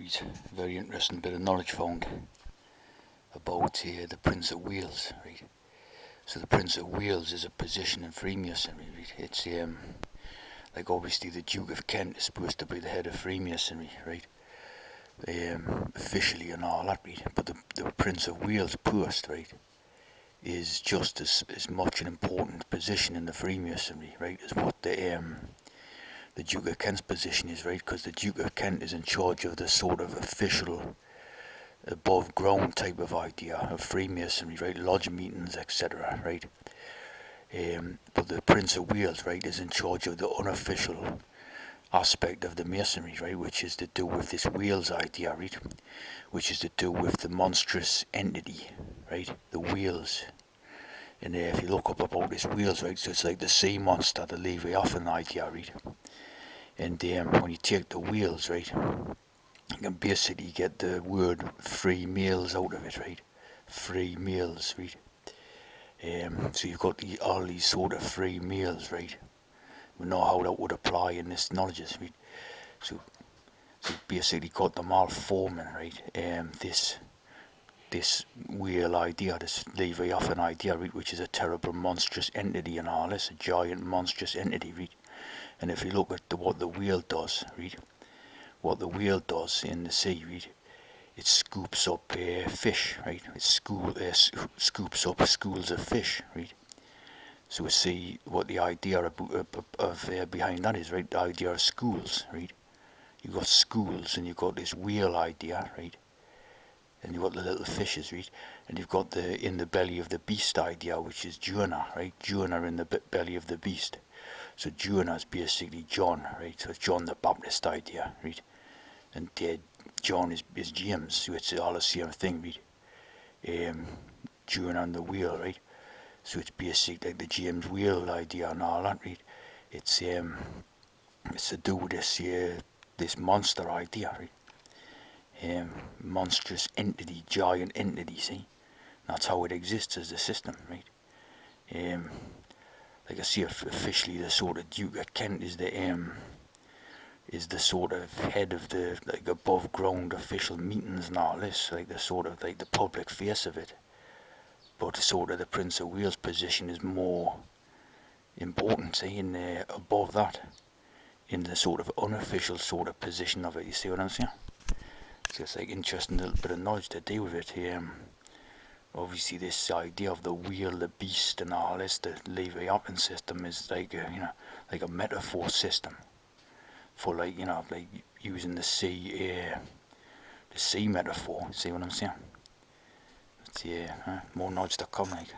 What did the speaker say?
Read very interesting bit of knowledge found about the Prince of Wales. Right. So the Prince of Wales is a position in Freemasonry. Right. It's like obviously the Duke of Kent is supposed to be the head of Freemasonry, right? Officially and all that, right? But the Prince of Wales post, right, is just as much an important position in the Freemasonry, right, as what the Duke of Kent's position is, right? Because the Duke of Kent is in charge of the sort of official, above ground type of idea of Freemasonry, right? Lodge meetings, etc., right? But the Prince of Wales, right, is in charge of the unofficial aspect of the Masonry, right, which is to do with this Wales idea, right, which is to do with the monstrous entity, right, the whales. And if you look up about this whales, right, so it's like the sea monster, the Leviathan idea, right. And when you take the whales, right, you can basically get the word free meals out of it, right, free meals, right. So you've got all these sort of free meals, right. We know how that would apply in this knowledge, right. So basically got them all forming, right, this whale idea, this Leviathan idea, right, which is a terrible monstrous entity and all this, a giant monstrous entity, right. And if you look at what the whale does, right, what the whale does in the sea, right, it scoops up fish, right, it scoops up schools of fish, right. So we see what the idea of behind that is, right, the idea of schools, right. You've got schools and you've got this whale idea, right, and you've got the little fishes, right, and you've got the in the belly of the beast idea, which is Jonah, right, Jonah in the belly of the beast. So Jonah is basically John, right, so it's John the Baptist idea, right, and John is James, so it's all the same thing, right, Jonah and the whale, right, so it's basically like the James whale idea and all that, right, it's to do with this monster idea, right? Monstrous entity, giant entity, see? That's how it exists as a system, right? Like I say, officially the sort of Duke of Kent is the sort of head of the like above ground official meetings and all this, like the sort of like the public face of it. But sort of the Prince of Wales position is more important, see, in above that, in the sort of unofficial sort of position of it. You see what I'm saying? So it's like interesting little bit of knowledge to do with it. Obviously this idea of the wheel, the beast and all this, the Leviathan system is like a, like a metaphor system for like, like using the sea metaphor. See what I'm saying? It's more knowledge to come, like.